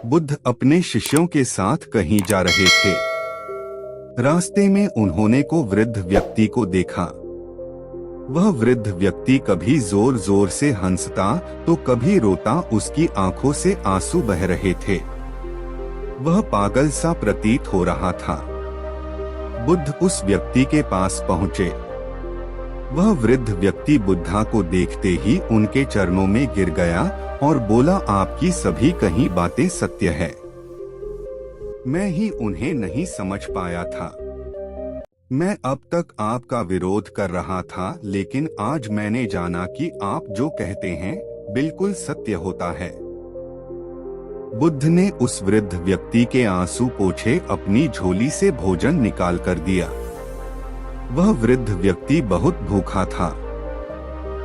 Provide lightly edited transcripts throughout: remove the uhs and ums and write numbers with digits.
बुद्ध अपने शिष्यों के साथ कहीं जा रहे थे। रास्ते में उन्होंने को वृद्ध व्यक्ति को देखा। वह वृद्ध व्यक्ति कभी जोर जोर से हंसता तो कभी रोता, उसकी आंखों से आंसू बह रहे थे। वह पागल सा प्रतीत हो रहा था। बुद्ध उस व्यक्ति के पास पहुंचे। वह वृद्ध व्यक्ति बुद्धा को देखते ही उनके चरणों में गिर गया और बोला, आपकी सभी कही बातें सत्य है। मैं ही उन्हें नहीं समझ पाया था। मैं अब तक आपका विरोध कर रहा था, लेकिन आज मैंने जाना कि आप जो कहते हैं बिल्कुल सत्य होता है। बुद्ध ने उस वृद्ध व्यक्ति के आंसू पोंछे अपनी झोली से भोजन निकाल कर दिया। वह वृद्ध व्यक्ति बहुत भूखा था।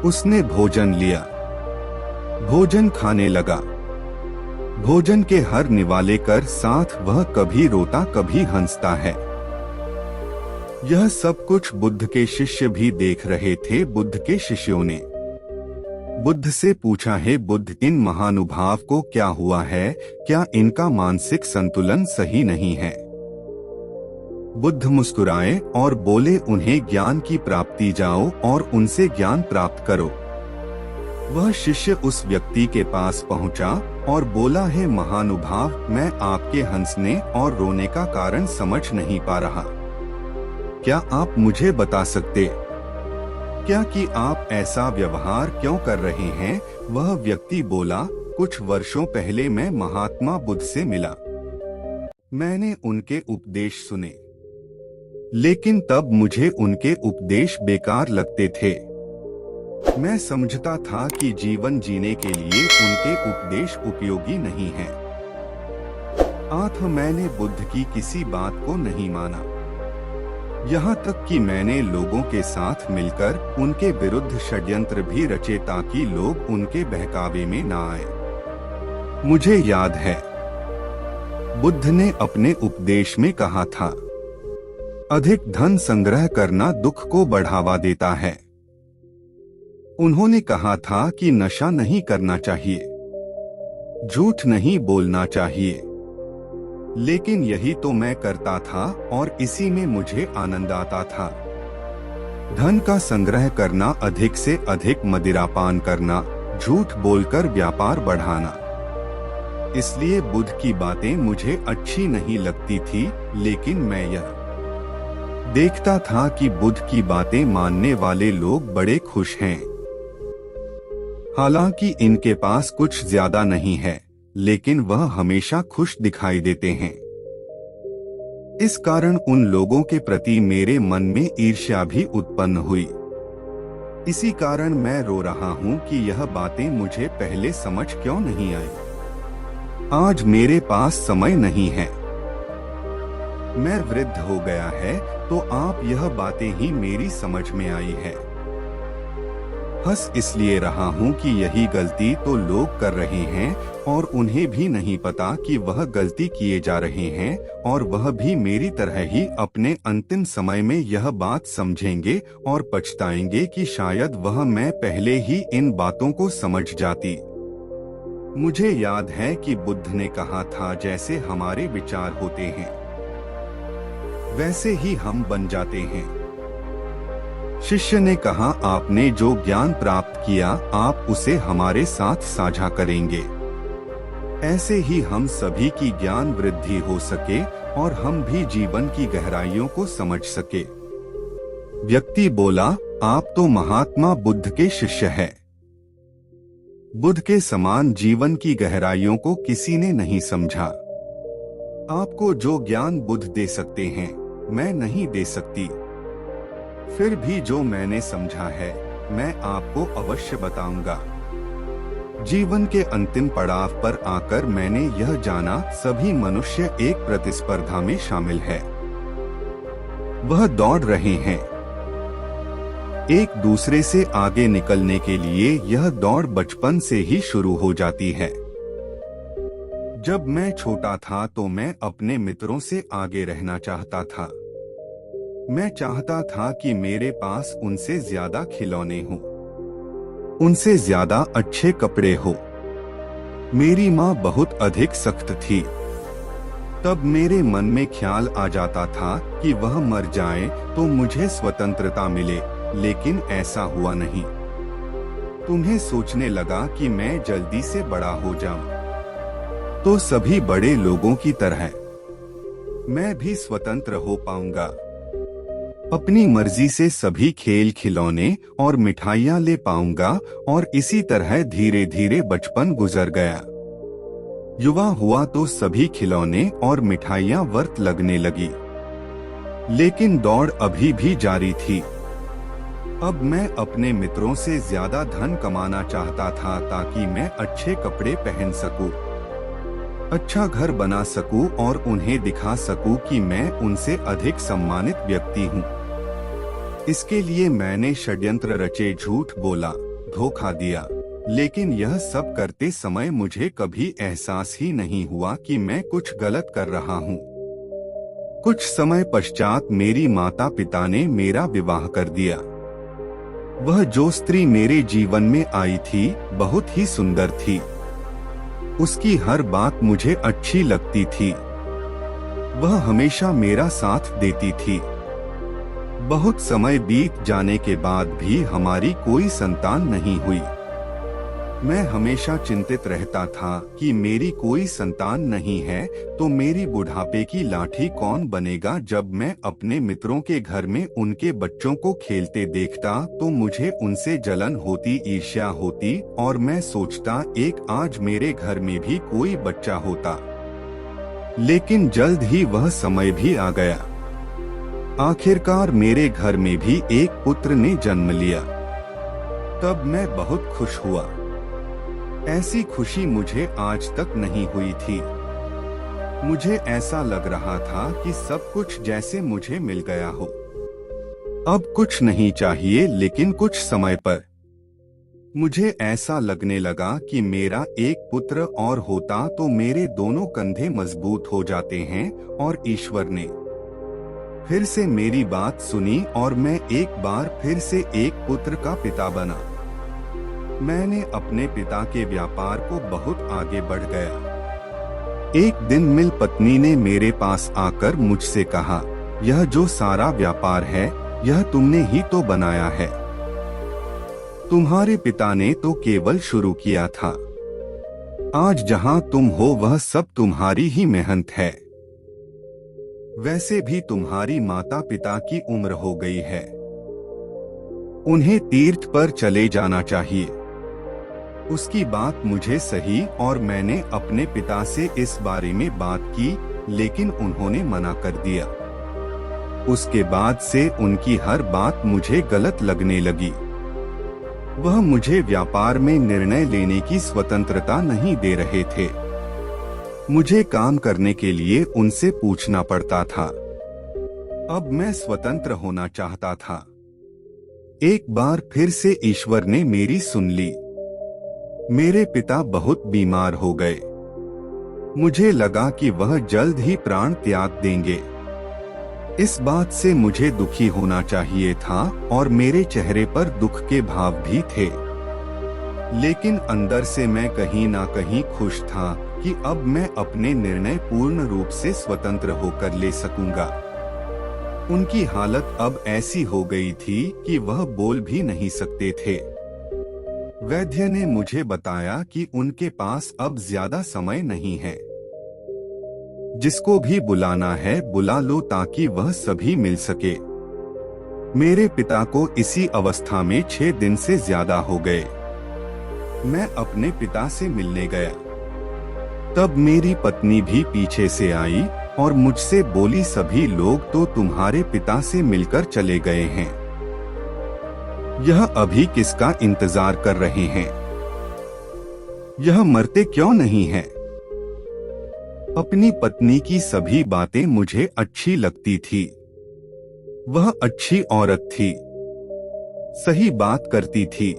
उसने भोजन लिया, भोजन खाने लगा। भोजन के हर निवाले कर साथ वह कभी रोता कभी हंसता है। यह सब कुछ बुद्ध के शिष्य भी देख रहे थे। बुद्ध के शिष्यों ने बुद्ध से पूछा, है बुद्ध, इन महानुभाव को क्या हुआ है? क्या इनका मानसिक संतुलन सही नहीं है? बुद्ध मुस्कुराए और बोले, उन्हें ज्ञान की प्राप्ति जाओ और उनसे ज्ञान प्राप्त करो। वह शिष्य उस व्यक्ति के पास पहुंचा और बोला, है महानुभाव, मैं आपके हंसने और रोने का कारण समझ नहीं पा रहा। क्या आप मुझे बता सकते क्या कि आप ऐसा व्यवहार क्यों कर रहे हैं? वह व्यक्ति बोला, कुछ वर्षों पहले मैं महात्मा बुद्ध से मिला। मैंने उनके उपदेश सुने, लेकिन तब मुझे उनके उपदेश बेकार लगते थे। मैं समझता था कि जीवन जीने के लिए उनके उपदेश उपयोगी नहीं हैं। मैंने बुद्ध की किसी बात को नहीं माना। यहाँ तक कि मैंने लोगों के साथ मिलकर उनके विरुद्ध षड्यंत्र भी रचे ताकि लोग उनके बहकावे में न आए। मुझे याद है, बुद्ध ने अपने उपदेश में कहा था, अधिक धन संग्रह करना दुख को बढ़ावा देता है। उन्होंने कहा था कि नशा नहीं करना चाहिए, झूठ नहीं बोलना चाहिए, लेकिन यही तो मैं करता था और इसी में मुझे आनंद आता था। धन का संग्रह करना, अधिक से अधिक मदिरापान करना, झूठ बोलकर व्यापार बढ़ाना। इसलिए बुद्ध की बातें मुझे अच्छी नहीं लगती थी, लेकिन मैं यह देखता था कि बुद्ध की बातें मानने वाले लोग बड़े खुश हैं। हालांकि इनके पास कुछ ज्यादा नहीं है, लेकिन वह हमेशा खुश दिखाई देते हैं। इस कारण उन लोगों के प्रति मेरे मन में ईर्ष्या भी उत्पन्न हुई। इसी कारण मैं रो रहा हूँ कि यह बातें मुझे पहले समझ क्यों नहीं आई। आज मेरे पास समय नहीं है। मैं वृद्ध हो गया है, तो आप यह बातें ही मेरी समझ में आई है। हंस इसलिए रहा हूँ कि यही गलती तो लोग कर रहे हैं और उन्हें भी नहीं पता कि वह गलती किए जा रहे हैं, और वह भी मेरी तरह ही अपने अंतिम समय में यह बात समझेंगे और पछताएंगे कि शायद वह मैं पहले ही इन बातों को समझ जाती। मुझे याद है कि बुद्ध ने कहा था, जैसे हमारे विचार होते हैं वैसे ही हम बन जाते हैं। शिष्य ने कहा, आपने जो ज्ञान प्राप्त किया आप उसे हमारे साथ साझा करेंगे। ऐसे ही हम सभी की ज्ञान वृद्धि हो सके और हम भी जीवन की गहराइयों को समझ सके। व्यक्ति बोला, आप तो महात्मा बुद्ध के शिष्य हैं। बुद्ध के समान जीवन की गहराइयों को किसी ने नहीं समझा। आपको जो ज्ञान बुद्ध दे सकते हैं, मैं नहीं दे सकती। फिर भी जो मैंने समझा है, मैं आपको अवश्य बताऊंगा। जीवन के अंतिम पड़ाव पर आकर मैंने यह जाना, सभी मनुष्य एक प्रतिस्पर्धा में शामिल है। वह दौड़ रहे हैं एक दूसरे से आगे निकलने के लिए। यह दौड़ बचपन से ही शुरू हो जाती है। जब मैं छोटा था तो मैं अपने मित्रों से आगे रहना चाहता था। मैं चाहता था कि मेरे पास उनसे ज्यादा खिलौने हों, उनसे ज्यादा अच्छे कपड़े हो। मेरी माँ बहुत अधिक सख्त थी। तब मेरे मन में ख्याल आ जाता था कि वह मर जाए तो मुझे स्वतंत्रता मिले, लेकिन ऐसा हुआ नहीं। तुम्हें सोचने लगा कि मैं जल्दी से बड़ा हो जाऊं, तो सभी बड़े लोगों की तरह मैं भी स्वतंत्र हो पाऊंगा। अपनी मर्जी से सभी खेल खिलौने और मिठाइयां ले पाऊंगा, और इसी तरह धीरे धीरे बचपन गुजर गया। युवा हुआ तो सभी खिलौने और मिठाइयां व्यर्थ लगने लगी, लेकिन दौड़ अभी भी जारी थी। अब मैं अपने मित्रों से ज्यादा धन कमाना चाहता था ताकि मैं अच्छे कपड़े पहन सकूं, अच्छा घर बना सकूं और उन्हें दिखा सकूं कि मैं उनसे अधिक सम्मानित व्यक्ति हूं। इसके लिए मैंने षड्यंत्र रचे, झूठ बोला, धोखा दिया, लेकिन यह सब करते समय मुझे कभी एहसास ही नहीं हुआ कि मैं कुछ गलत कर रहा हूँ। कुछ समय पश्चात मेरी माता पिता ने मेरा विवाह कर दिया। वह जो स्त्री मेरे जीवन में आई थी बहुत ही सुंदर थी। उसकी हर बात मुझे अच्छी लगती थी। वह हमेशा मेरा साथ देती थी। बहुत समय बीत जाने के बाद भी हमारी कोई संतान नहीं हुई। मैं हमेशा चिंतित रहता था कि मेरी कोई संतान नहीं है तो मेरी बुढ़ापे की लाठी कौन बनेगा। जब मैं अपने मित्रों के घर में उनके बच्चों को खेलते देखता तो मुझे उनसे जलन होती, ईर्ष्या होती, और मैं सोचता एक आज मेरे घर में भी कोई बच्चा होता। लेकिन जल्द ही वह समय भी आ गया। आखिरकार मेरे घर में भी एक पुत्र ने जन्म लिया। तब मैं बहुत खुश हुआ। ऐसी खुशी मुझे आज तक नहीं हुई थी। मुझे ऐसा लग रहा था कि सब कुछ जैसे मुझे मिल गया हो। अब कुछ नहीं चाहिए, लेकिन कुछ समय पर मुझे ऐसा लगने लगा कि मेरा एक पुत्र और होता तो मेरे दोनों कंधे मजबूत हो जाते हैं। और ईश्वर ने फिर से मेरी बात सुनी और मैं एक बार फिर से एक पुत्र का पिता बना। मैंने अपने पिता के व्यापार को बहुत आगे बढ़ गया। एक दिन मिल पत्नी ने मेरे पास आकर मुझसे कहा, यह जो सारा व्यापार है यह तुमने ही तो बनाया है। तुम्हारे पिता ने तो केवल शुरू किया था। आज जहां तुम हो वह सब तुम्हारी ही मेहनत है। वैसे भी तुम्हारी माता पिता की उम्र हो गई है, उन्हें तीर्थ पर चले जाना चाहिए। उसकी बात मुझे सही और मैंने अपने पिता से इस बारे में बात की, लेकिन उन्होंने मना कर दिया। उसके बाद से उनकी हर बात मुझे गलत लगने लगी। वह मुझे व्यापार में निर्णय लेने की स्वतंत्रता नहीं दे रहे थे। मुझे काम करने के लिए उनसे पूछना पड़ता था। अब मैं स्वतंत्र होना चाहता था। एक बार फिर से ईश्वर ने मेरी सुन ली। मेरे पिता बहुत बीमार हो गए। मुझे लगा कि वह जल्द ही प्राण त्याग देंगे। इस बात से मुझे दुखी होना चाहिए था और मेरे चेहरे पर दुख के भाव भी थे, लेकिन अंदर से मैं कहीं ना कहीं खुश था कि अब मैं अपने निर्णय पूर्ण रूप से स्वतंत्र होकर ले सकूंगा। उनकी हालत अब ऐसी हो गई थी कि वह बोल भी नहीं सकते थे। वैद्य ने मुझे बताया कि उनके पास अब ज्यादा समय नहीं है। जिसको भी बुलाना है बुला लो ताकि वह सभी मिल सके। मेरे पिता को इसी अवस्था में 6 दिन से ज्यादा हो गए। मैं अपने पिता से मिलने गया। तब मेरी पत्नी भी पीछे से आई और मुझसे बोली, सभी लोग तो तुम्हारे पिता से मिलकर चले गए हैं, यह अभी किसका इंतजार कर रहे हैं? यह मरते क्यों नहीं हैं? अपनी पत्नी की सभी बातें मुझे अच्छी लगती थी। वह अच्छी औरत थी, सही बात करती थी।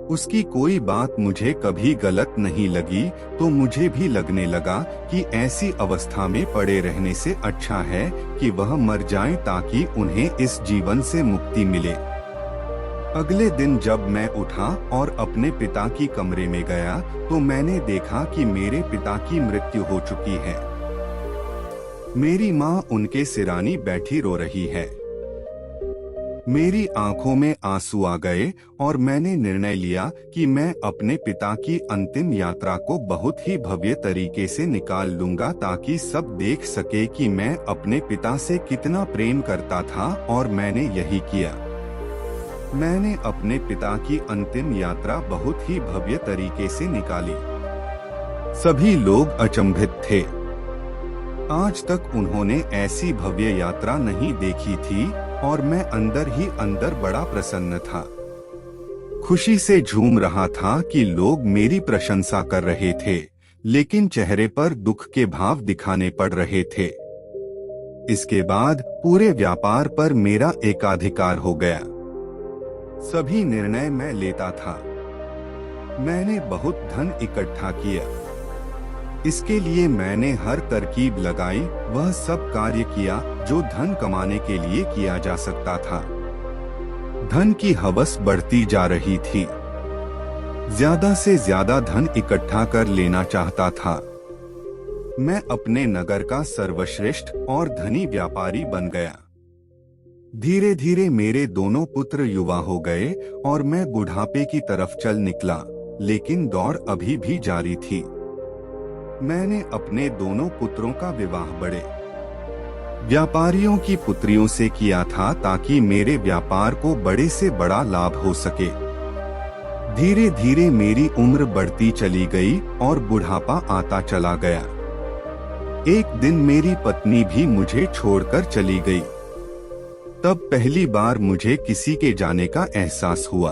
उसकी कोई बात मुझे कभी गलत नहीं लगी, तो मुझे भी लगने लगा कि ऐसी अवस्था में पड़े रहने से अच्छा है कि वह मर जाएं ताकि उन्हें इस जीवन से मुक्ति मिले। अगले दिन जब मैं उठा और अपने पिता की कमरे में गया तो मैंने देखा कि मेरे पिता की मृत्यु हो चुकी है। मेरी माँ उनके सिरानी बैठी रो रही है। मेरी आंखों में आंसू आ गए और मैंने निर्णय लिया कि मैं अपने पिता की अंतिम यात्रा को बहुत ही भव्य तरीके से निकाल लूंगा ताकि सब देख सके कि मैं अपने पिता से कितना प्रेम करता था, और मैंने यही किया। मैंने अपने पिता की अंतिम यात्रा बहुत ही भव्य तरीके से निकाली। सभी लोग अचंभित थे। आज तक उन्होंने ऐसी भव्य यात्रा नहीं देखी थी और मैं अंदर ही अंदर बड़ा प्रसन्न था। खुशी से झूम रहा था कि लोग मेरी प्रशंसा कर रहे थे, लेकिन चेहरे पर दुख के भाव दिखाने पड़ रहे थे। इसके बाद पूरे व्यापार पर मेरा एकाधिकार हो गया। सभी निर्णय मैं लेता था। मैंने बहुत धन इकट्ठा किया। इसके लिए मैंने हर तरकीब लगाई, वह सब कार्य किया जो धन कमाने के लिए किया जा सकता था। धन की हवस बढ़ती जा रही थी। ज्यादा से ज्यादा धन इकट्ठा कर लेना चाहता था। मैं अपने नगर का सर्वश्रेष्ठ और धनी व्यापारी बन गया। धीरे धीरे मेरे दोनों पुत्र युवा हो गए और मैं बुढ़ापे की तरफ चल निकला, लेकिन दौड़ अभी भी जारी थी। मैंने अपने दोनों पुत्रों का विवाह बड़े व्यापारियों की पुत्रियों से किया था ताकि मेरे व्यापार को बड़े से बड़ा लाभ हो सके। धीरे धीरे मेरी उम्र बढ़ती चली गई और बुढ़ापा आता चला गया। एक दिन मेरी पत्नी भी मुझे छोड़कर चली गई। तब पहली बार मुझे किसी के जाने का एहसास हुआ।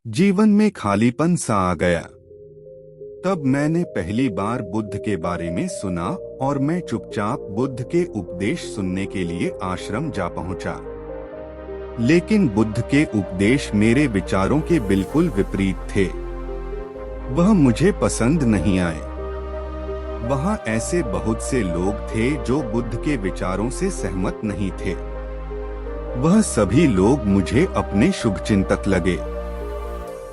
जीवन में खालीपन सा आ गया। तब मैंने पहली बार बुद्ध के बारे में सुना और मैं चुपचाप बुद्ध के उपदेश सुनने के लिए आश्रम जा पहुंचा। लेकिन बुद्ध के उपदेश मेरे विचारों के बिल्कुल विपरीत थे। वह मुझे पसंद नहीं आए। वहां ऐसे बहुत से लोग थे जो बुद्ध के विचारों से सहमत नहीं थे। वह सभी लोग मुझे अपने शुभचिंतक लगे।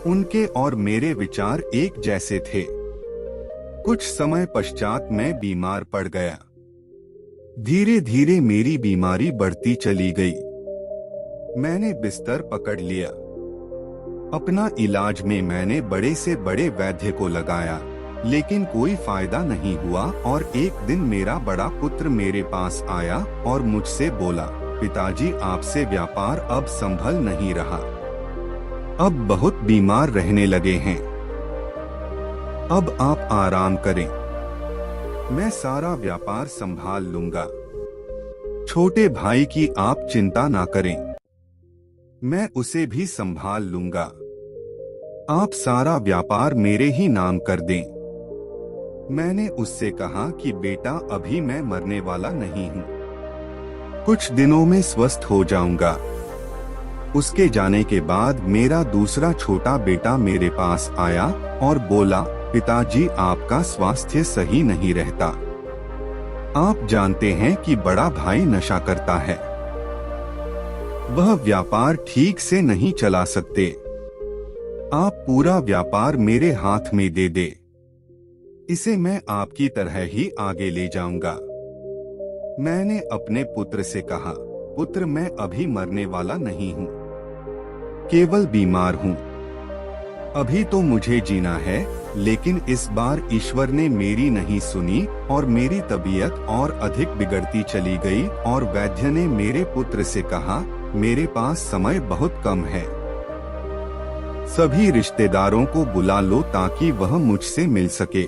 उनके और मेरे विचार एक जैसे थे। कुछ समय पश्चात मैं बीमार पड़ गया। धीरे धीरे मेरी बीमारी बढ़ती चली गई। मैंने बिस्तर पकड़ लिया। अपना इलाज में मैंने बड़े से बड़े वैद्य को लगाया, लेकिन कोई फायदा नहीं हुआ। और एक दिन मेरा बड़ा पुत्र मेरे पास आया और मुझसे बोला, पिताजी, आपसे व्यापार अब संभल नहीं रहा। अब बहुत बीमार रहने लगे हैं। अब आप आराम करें। मैं सारा व्यापार संभाल लूंगा। छोटे भाई की आप चिंता ना करें। मैं उसे भी संभाल लूंगा। आप सारा व्यापार मेरे ही नाम कर दें। मैंने उससे कहा कि बेटा, अभी मैं मरने वाला नहीं हूँ। कुछ दिनों में स्वस्थ हो जाऊंगा। उसके जाने के बाद मेरा दूसरा छोटा बेटा मेरे पास आया और बोला, पिताजी, आपका स्वास्थ्य सही नहीं रहता। आप जानते हैं कि बड़ा भाई नशा करता है। वह व्यापार ठीक से नहीं चला सकते। आप पूरा व्यापार मेरे हाथ में दे दे। इसे मैं आपकी तरह ही आगे ले जाऊंगा। मैंने अपने पुत्र से कहा, पुत्र, मैं अभी मरने वाला नहीं हूँ, केवल बीमार हूँ। अभी तो मुझे जीना है, लेकिन इस बार ईश्वर ने मेरी नहीं सुनी और मेरी तबीयत और अधिक बिगड़ती चली गई। और वैद्य ने मेरे पुत्र से कहा, मेरे पास समय बहुत कम है। सभी रिश्तेदारों को बुला लो ताकि वह मुझसे मिल सके।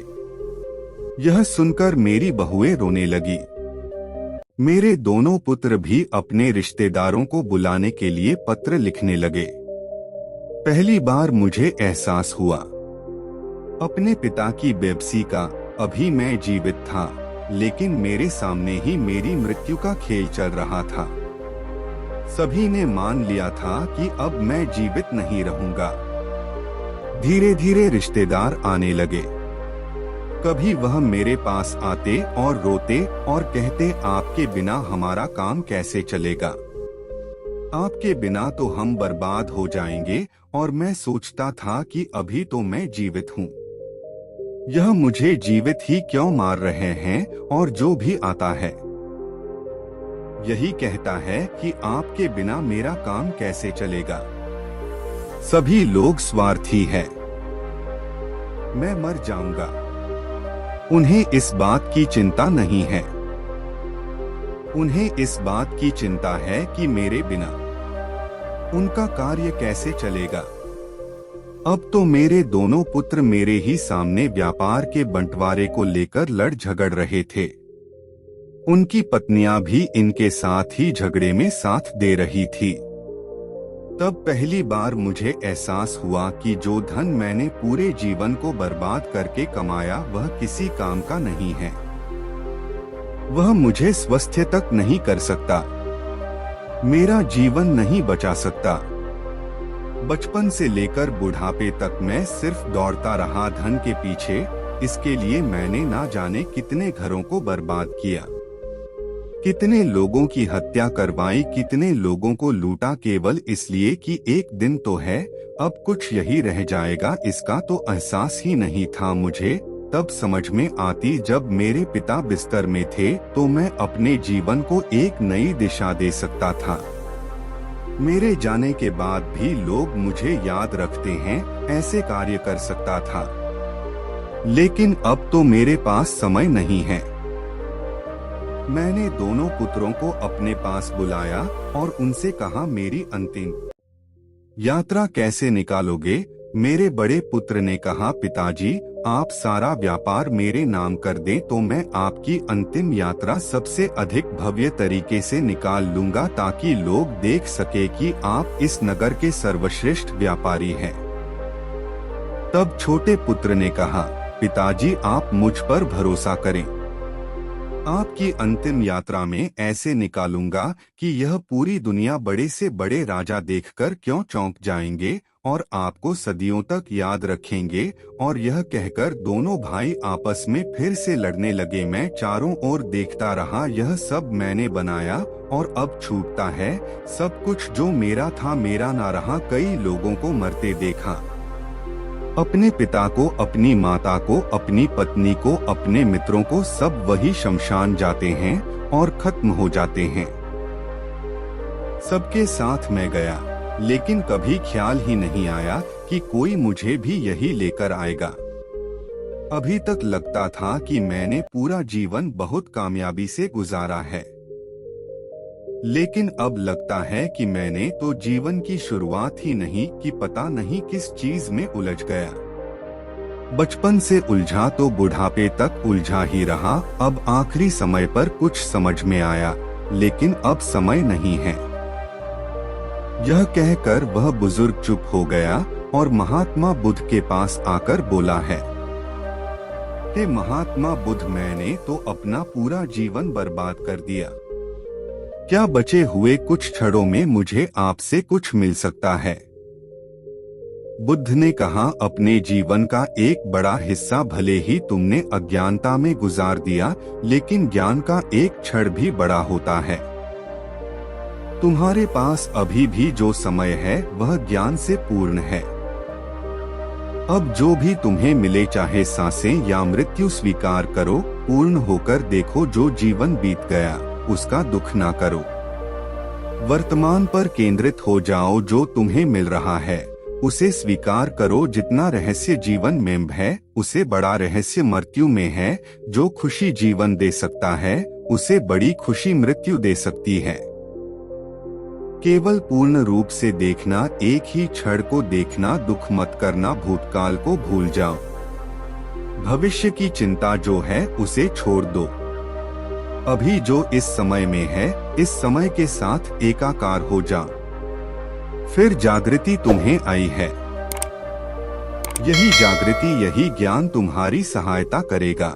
यह सुनकर मेरी बहुएं रोने लगी। मेरे दोनों पुत्र भी अपने रिश्तेदारों को बुलाने के लिए पत्र लिखने लगे। पहली बार मुझे एहसास हुआ अपने पिता की बेबसी का। अभी मैं जीवित था, लेकिन मेरे सामने ही मेरी मृत्यु का खेल चल रहा था। सभी ने मान लिया था कि अब मैं जीवित नहीं रहूंगा। धीरे धीरे रिश्तेदार आने लगे। कभी वह मेरे पास आते और रोते और कहते, आपके बिना हमारा काम कैसे चलेगा। आपके बिना तो हम बर्बाद हो जाएंगे और मैं सोचता था कि अभी तो मैं जीवित हूँ। यह मुझे जीवित ही क्यों मार रहे हैं और जो भी आता है यही कहता है कि आपके बिना मेरा काम कैसे चलेगा। सभी लोग स्वार्थी है। मैं मर जाऊंगा। उन्हें इस बात की चिंता नहीं है। उन्हें इस बात की चिंता है कि मेरे बिना उनका कार्य कैसे चलेगा। अब तो मेरे दोनों पुत्र मेरे ही सामने व्यापार के बंटवारे को लेकर लड़ झगड़ रहे थे। उनकी पत्नियां भी इनके साथ ही झगड़े में साथ दे रही थी। तब पहली बार मुझे एहसास हुआ कि जो धन मैंने पूरे जीवन को बर्बाद करके कमाया वह किसी काम का नहीं है। वह मुझे स्वस्थ तक नहीं कर सकता, मेरा जीवन नहीं बचा सकता। बचपन से लेकर बुढ़ापे तक मैं सिर्फ दौड़ता रहा धन के पीछे। इसके लिए मैंने ना जाने कितने घरों को बर्बाद किया, कितने लोगों की हत्या करवाई, कितने लोगों को लूटा केवल इसलिए कि एक दिन तो है, अब कुछ यही रह जाएगा। इसका तो एहसास ही नहीं था मुझे। तब समझ में आती जब मेरे पिता बिस्तर में थे तो मैं अपने जीवन को एक नई दिशा दे सकता था। मेरे जाने के बाद भी लोग मुझे याद रखते हैं, ऐसे कार्य कर सकता था। लेकिन अब तो मेरे पास समय नहीं है। मैंने दोनों पुत्रों को अपने पास बुलाया और उनसे कहा, मेरी अंतिम यात्रा कैसे निकालोगे? मेरे बड़े पुत्र ने कहा, पिताजी आप सारा व्यापार मेरे नाम कर दें तो मैं आपकी अंतिम यात्रा सबसे अधिक भव्य तरीके से निकाल लूंगा, ताकि लोग देख सके कि आप इस नगर के सर्वश्रेष्ठ व्यापारी हैं। तब छोटे पुत्र ने कहा, पिताजी आप मुझ पर भरोसा करें। आपकी अंतिम यात्रा में ऐसे निकालूंगा कि यह पूरी दुनिया बड़े से बड़े राजा देखकर क्यों चौंक जाएंगे और आपको सदियों तक याद रखेंगे। और यह कहकर दोनों भाई आपस में फिर से लड़ने लगे। मैं चारों ओर देखता रहा, यह सब मैंने बनाया और अब छूटता है। सब कुछ जो मेरा था मेरा ना रहा। कई लोगों को मरते देखा, अपने पिता को, अपनी माता को, अपनी पत्नी को, अपने मित्रों को, सब वही शमशान जाते हैं और खत्म हो जाते हैं। सबके साथ मैं गया, लेकिन कभी ख्याल ही नहीं आया कि कोई मुझे भी यही लेकर आएगा। अभी तक लगता था कि मैंने पूरा जीवन बहुत कामयाबी से गुजारा है, लेकिन अब लगता है कि मैंने तो जीवन की शुरुआत ही नहीं की, पता नहीं किस चीज में उलझ गया। बचपन से उलझा तो बुढ़ापे तक उलझा ही रहा। अब आखिरी समय पर कुछ समझ में आया, लेकिन अब समय नहीं है। यह कहकर वह बुजुर्ग चुप हो गया और महात्मा बुद्ध के पास आकर बोला है, हे महात्मा बुद्ध, मैंने तो अपना पूरा जीवन बर्बाद कर दिया। क्या बचे हुए कुछ क्षणों में मुझे आपसे कुछ मिल सकता है? बुद्ध ने कहा, अपने जीवन का एक बड़ा हिस्सा भले ही तुमने अज्ञानता में गुजार दिया, लेकिन ज्ञान का एक क्षण भी बड़ा होता है। तुम्हारे पास अभी भी जो समय है वह ज्ञान से पूर्ण है। अब जो भी तुम्हें मिले, चाहे सांसें या मृत्यु, स्वीकार करो। पूर्ण होकर देखो, जो जीवन बीत गया उसका दुख ना करो। वर्तमान पर केंद्रित हो जाओ। जो तुम्हें मिल रहा है उसे स्वीकार करो। जितना रहस्य जीवन में है, उसे बड़ा रहस्य मृत्यु में है। जो खुशी जीवन दे सकता है, उसे बड़ी खुशी मृत्यु दे सकती है। केवल पूर्ण रूप से देखना, एक ही क्षण को देखना। दुख मत करना, भूतकाल को भूल जाओ। भविष्य की चिंता जो है उसे छोड़ दो। अभी जो इस समय में है, इस समय के साथ एकाकार हो जाओ। फिर जागृति तुम्हें आई है। यही जागृति, यही ज्ञान तुम्हारी सहायता करेगा।